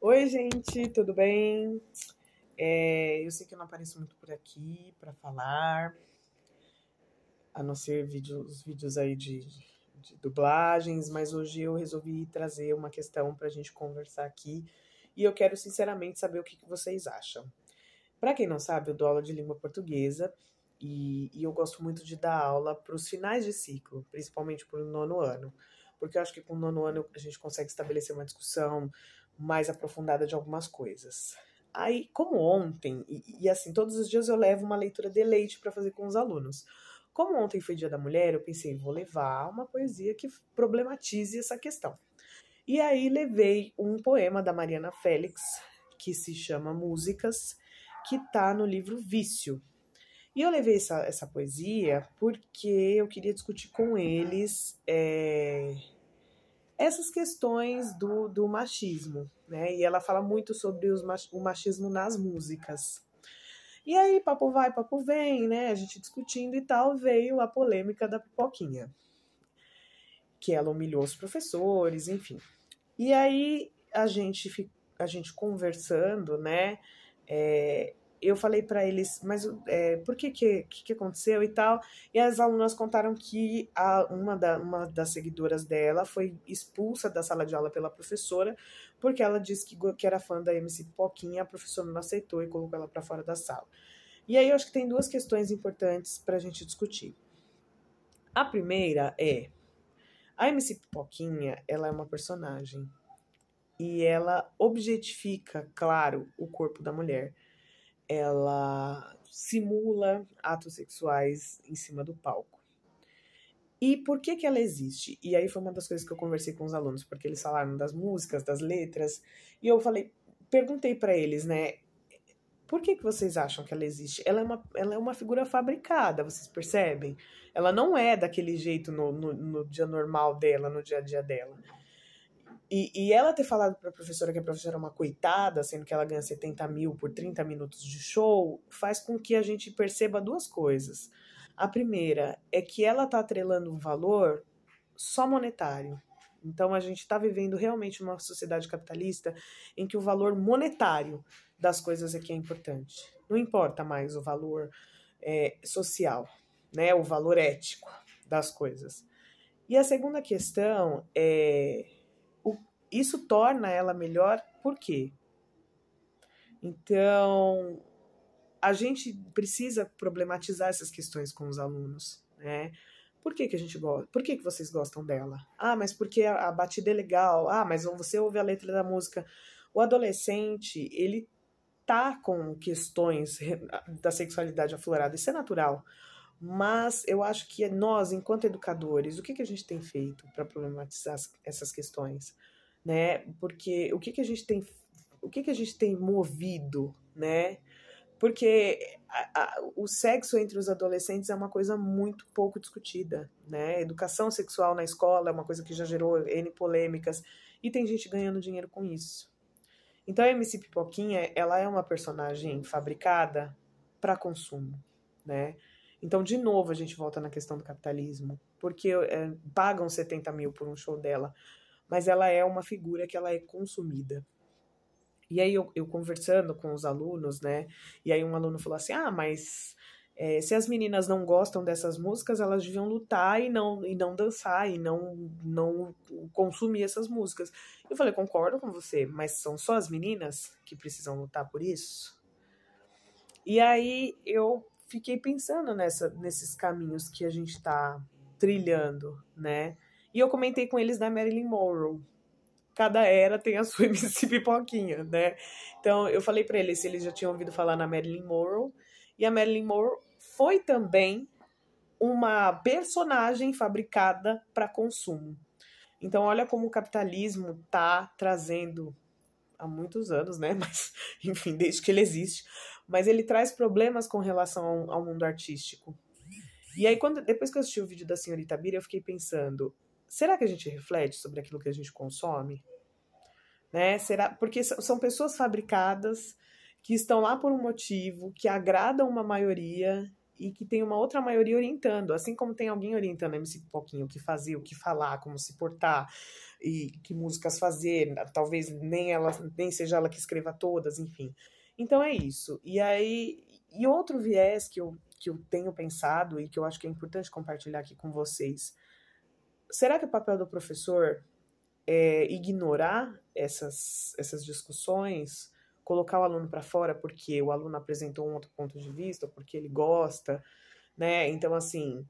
Oi, gente, tudo bem? Eu sei que eu não apareço muito por aqui para falar, a não ser os vídeos aí de dublagens, mas hoje eu resolvi trazer uma questão para a gente conversar aqui e eu quero sinceramente saber o que vocês acham. Para quem não sabe, eu dou aula de língua portuguesa e eu gosto muito de dar aula para os finais de ciclo, principalmente para o nono ano, porque eu acho que com o nono ano a gente consegue estabelecer uma discussão mais aprofundada de algumas coisas. Aí, como ontem, e assim, todos os dias eu levo uma leitura de leite para fazer com os alunos. Como ontem foi Dia da Mulher, eu pensei, vou levar uma poesia que problematize essa questão. E aí levei um poema da Mariana Félix, que se chama Músicas, que está no livro Vício. E eu levei essa poesia porque eu queria discutir com eles essas questões do machismo, né? E ela fala muito sobre o machismo nas músicas. E aí, papo vai, papo vem, né? A gente discutindo e tal, veio a polêmica da pipoquinha. Que ela humilhou os professores, enfim. E aí, a gente conversando, né? Eu falei para eles, mas por que aconteceu e tal? E as alunas contaram que uma das seguidoras dela foi expulsa da sala de aula pela professora, porque ela disse que era fã da MC Pipoquinha, a professora não aceitou e colocou ela para fora da sala. E aí eu acho que tem duas questões importantes para a gente discutir. A primeira é, a MC Pipoquinha, ela é uma personagem e ela objetifica, claro, o corpo da mulher. Ela simula atos sexuais em cima do palco. E por que ela existe? E aí foi uma das coisas que eu conversei com os alunos, porque eles falaram das músicas, das letras, e eu perguntei para eles, né, por que vocês acham que ela existe? Ela é uma figura fabricada, vocês percebem? Ela não é daquele jeito no dia normal dela, no dia a dia dela. E ela ter falado para a professora que a professora é uma coitada, sendo que ela ganha 70 mil por 30 minutos de show, faz com que a gente perceba duas coisas. A primeira é que ela está atrelando um valor só monetário. Então a gente está vivendo realmente uma sociedade capitalista em que o valor monetário das coisas é que é importante. Não importa mais o valor social, né? O valor ético das coisas. E a segunda questão é isso torna ela melhor por quê? Então, a gente precisa problematizar essas questões com os alunos, né? Por que a gente gosta? Por que vocês gostam dela? Ah, mas porque a batida é legal. Ah, mas você ouve a letra da música. O adolescente, ele tá com questões da sexualidade aflorada, isso é natural. Mas eu acho que nós, enquanto educadores, o que a gente tem feito para problematizar essas questões? Né? Porque o que a gente tem movido, né? Porque o sexo entre os adolescentes é uma coisa muito pouco discutida, né? Educação sexual na escola é uma coisa que já gerou N polêmicas e tem gente ganhando dinheiro com isso. Então a MC Pipoquinha, ela é uma personagem fabricada para consumo, né? Então, de novo, a gente volta na questão do capitalismo, porque pagam 70 mil por um show dela, mas ela é uma figura que ela é consumida. E aí eu conversando com os alunos, né? E aí um aluno falou assim, mas se as meninas não gostam dessas músicas, elas deviam lutar e não dançar, e não consumir essas músicas. Eu falei, concordo com você, mas são só as meninas que precisam lutar por isso? E aí eu fiquei pensando nesses caminhos que a gente está trilhando, né? E eu comentei com eles da Marilyn Monroe. Cada era tem a sua MC Pipoquinha, né? Então eu falei para eles se eles já tinham ouvido falar na Marilyn Monroe. E a Marilyn Monroe foi também uma personagem fabricada para consumo. Então olha como o capitalismo tá trazendo há muitos anos, né? Mas enfim, desde que ele existe, mas ele traz problemas com relação ao mundo artístico. E aí depois que eu assisti o vídeo da senhorita Bira, eu fiquei pensando, será que a gente reflete sobre aquilo que a gente consome? Né? Porque são pessoas fabricadas que estão lá por um motivo, que agradam uma maioria e que tem uma outra maioria orientando, assim como tem alguém orientando a MC Pipoquinha o que fazer, o que falar, como se portar, e que músicas fazer, talvez nem seja ela que escreva todas, enfim. Então é isso. E aí, e outro viés que eu tenho pensado e que eu acho que é importante compartilhar aqui com vocês, será que o papel do professor é ignorar essas discussões, colocar o aluno para fora porque o aluno apresentou um outro ponto de vista, porque ele gosta, né? Então, assim,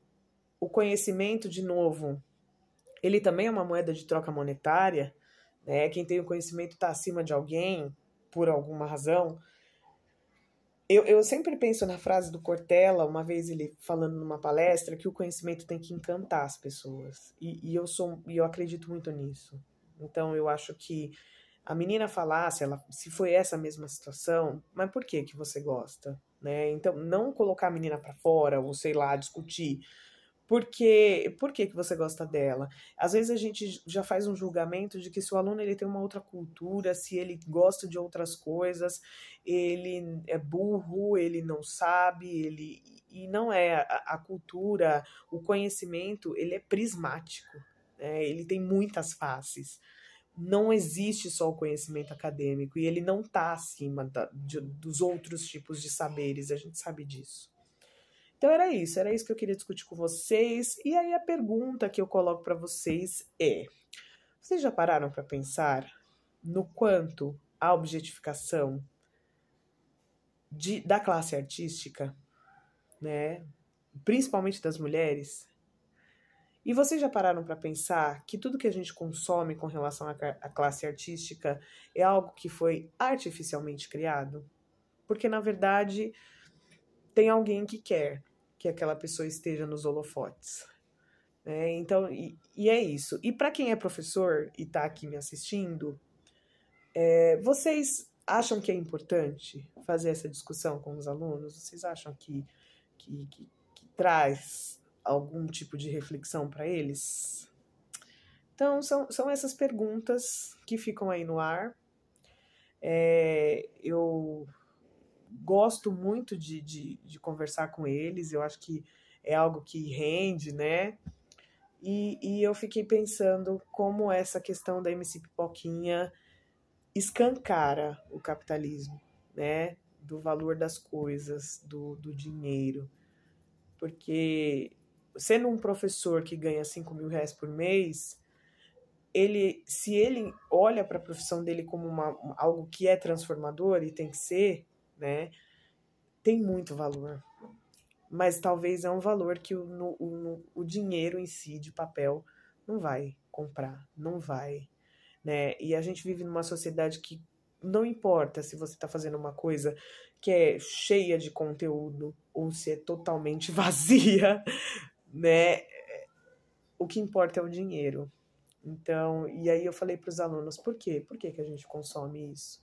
o conhecimento, de novo, ele também é uma moeda de troca monetária, né? Quem tem o conhecimento está acima de alguém, por alguma razão. Eu sempre penso na frase do Cortella, uma vez ele falando numa palestra, que o conhecimento tem que encantar as pessoas. E eu acredito muito nisso. Então, eu acho que a menina falasse, se foi essa mesma situação, mas por que que você gosta? Né? Então, não colocar a menina para fora, ou sei lá, discutir. Por que que você gosta dela? Às vezes a gente já faz um julgamento de que se o aluno ele tem uma outra cultura, se ele gosta de outras coisas, ele é burro, ele não sabe, e não é. A cultura, o conhecimento, ele é prismático, né? Ele tem muitas faces. Não existe só o conhecimento acadêmico, e ele não está acima dos outros tipos de saberes, a gente sabe disso. Então era isso que eu queria discutir com vocês. E aí a pergunta que eu coloco para vocês é: vocês já pararam para pensar no quanto a objetificação da classe artística, né, principalmente das mulheres, e vocês já pararam para pensar que tudo que a gente consome com relação à classe artística é algo que foi artificialmente criado? Porque, na verdade, tem alguém que quer que aquela pessoa esteja nos holofotes. Então, e é isso. E para quem é professor e está aqui me assistindo, vocês acham que é importante fazer essa discussão com os alunos? Vocês acham que traz algum tipo de reflexão para eles? Então, são essas perguntas que ficam aí no ar. Eu gosto muito de conversar com eles, eu acho que é algo que rende, né? E eu fiquei pensando como essa questão da MC Pipoquinha escancara o capitalismo, né? Do valor das coisas, do dinheiro. Porque sendo um professor que ganha 5 mil reais por mês, se ele olha para a profissão dele como algo que é transformador e tem que ser, né? Tem muito valor. Mas talvez é um valor que o dinheiro em si, de papel, não vai comprar, não vai, né? E a gente vive numa sociedade que não importa se você está fazendo uma coisa que é cheia de conteúdo ou se é totalmente vazia, né? O que importa é o dinheiro. Então, e aí eu falei para os alunos, por quê? Por que a gente consome isso?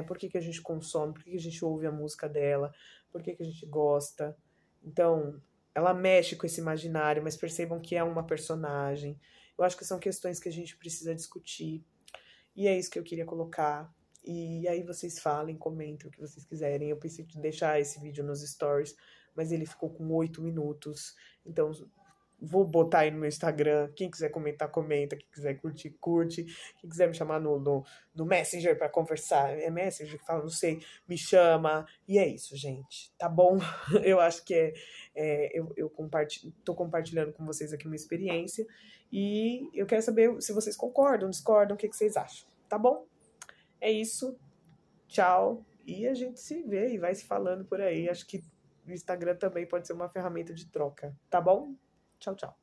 Por que a gente consome? Por que a gente ouve a música dela? Por que a gente gosta? Então, ela mexe com esse imaginário, mas percebam que é uma personagem. Eu acho que são questões que a gente precisa discutir. E é isso que eu queria colocar. E aí vocês falem, comentem o que vocês quiserem. Eu pensei em deixar esse vídeo nos stories, mas ele ficou com 8 minutos. Então, vou botar aí no meu Instagram. Quem quiser comentar, comenta. Quem quiser curtir, curte. Quem quiser me chamar no Messenger para conversar, é Messenger que fala, não sei, me chama. E é isso, gente. Tá bom? Eu acho que eu tô compartilhando com vocês aqui uma experiência. E eu quero saber se vocês concordam, discordam, o que vocês acham. Tá bom? É isso. Tchau. E a gente se vê e vai se falando por aí. Acho que o Instagram também pode ser uma ferramenta de troca. Tá bom? Tchau, tchau.